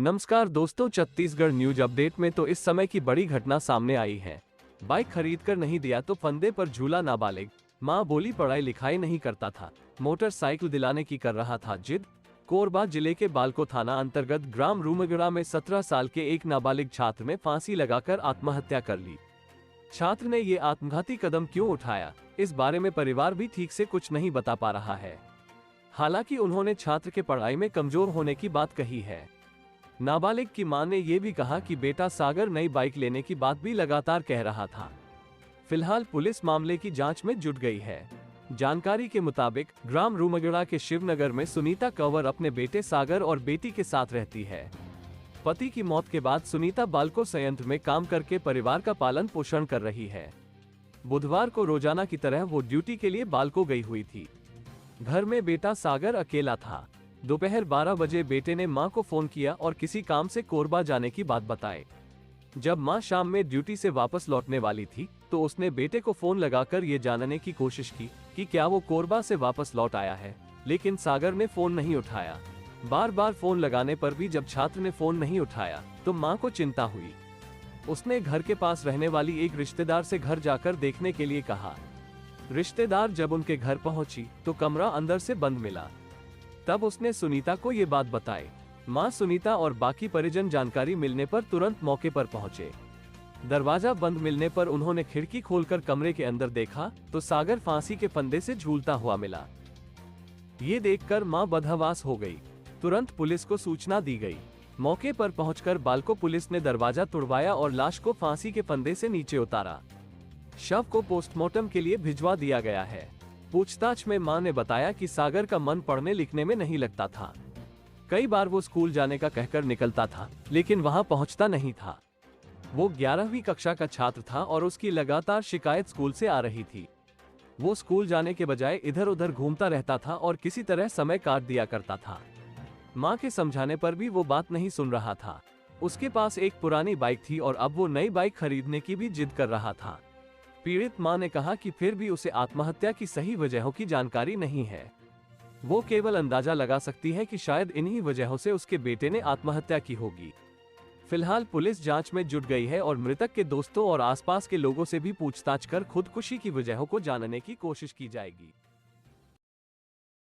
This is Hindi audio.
नमस्कार दोस्तों, छत्तीसगढ़ न्यूज अपडेट में तो इस समय की बड़ी घटना सामने आई है। बाइक खरीद कर नहीं दिया तो फंदे पर झूला नाबालिग। मां बोली पढ़ाई लिखाई नहीं करता था, मोटरसाइकिल दिलाने की कर रहा था जिद। कोरबा जिले के बालको थाना अंतर्गत ग्राम रूमगड़ा में 17 साल के एक नाबालिग छात्र ने फांसी लगाकर आत्महत्या कर ली। छात्र ने ये आत्मघाती कदम क्यों उठाया, इस बारे में परिवार भी ठीक से कुछ नहीं बता पा रहा है। हालांकि उन्होंने छात्र के पढ़ाई में कमजोर होने की बात कही है। नाबालिग की मां ने यह भी कहा कि बेटा सागर नई बाइक लेने की बात भी लगातार कह रहा था। फिलहाल पुलिस मामले की जांच में जुट गई है। जानकारी के मुताबिक ग्राम रूमगड़ा के शिवनगर में सुनीता कंवर अपने बेटे सागर और बेटी के साथ रहती है। पति की मौत के बाद सुनीता बालको संयंत्र में काम करके परिवार का पालन पोषण कर रही है। बुधवार को रोजाना की तरह वो ड्यूटी के लिए बालको गई हुई थी। घर में बेटा सागर अकेला था। दोपहर 12 बजे बेटे ने मां को फोन किया और किसी काम से कोरबा जाने की बात बताई। जब मां शाम में ड्यूटी से वापस लौटने वाली थी तो उसने बेटे को फोन लगाकर ये जानने की कोशिश की कि क्या वो कोरबा से वापस लौट आया है, लेकिन सागर ने फोन नहीं उठाया। बार बार फोन लगाने पर भी जब छात्र ने फोन नहीं उठाया तो मां को चिंता हुई। उसने घर के पास रहने वाली एक रिश्तेदार से घर जाकर देखने के लिए कहा। रिश्तेदार जब उनके घर पहुंची तो कमरा अंदर से बंद मिला। तब उसने सुनीता को ये बात बताई। मां सुनीता और बाकी परिजन जानकारी मिलने पर तुरंत मौके पर पहुंचे। दरवाजा बंद मिलने पर उन्होंने खिड़की खोलकर कमरे के अंदर देखा तो सागर फांसी के फंदे से झूलता हुआ मिला। ये देखकर मां बदहवास हो गई। तुरंत पुलिस को सूचना दी गई। मौके पर पहुंचकर बालको पुलिस ने दरवाजा तोड़वाया और लाश को फांसी के फंदे से नीचे उतारा। शव को पोस्टमार्टम के लिए भिजवा दिया गया है। पूछताछ में मां ने बताया कि सागर का मन पढ़ने लिखने में नहीं लगता था। कई बार वो स्कूल जाने का कहकर निकलता था, लेकिन वहां पहुंचता नहीं था। वो 11वीं कक्षा का छात्र था और उसकी लगातार शिकायत स्कूल से आ रही थी। वो स्कूल जाने के बजाय इधर उधर घूमता रहता था और किसी तरह समय काट दिया करता था। मां के समझाने पर भी वो बात नहीं सुन रहा था। उसके पास एक पुरानी बाइक थी और अब वो नई बाइक खरीदने की भी जिद कर रहा था। पीड़ित मां ने कहा कि फिर भी उसे आत्महत्या की सही वजहों की जानकारी नहीं है। वो केवल अंदाजा लगा सकती है कि शायद इन्हीं वजहों से उसके बेटे ने आत्महत्या की होगी। फिलहाल पुलिस जांच में जुट गई है और मृतक के दोस्तों और आसपास के लोगों से भी पूछताछ कर खुदकुशी की वजहों को जानने की कोशिश की जाएगी।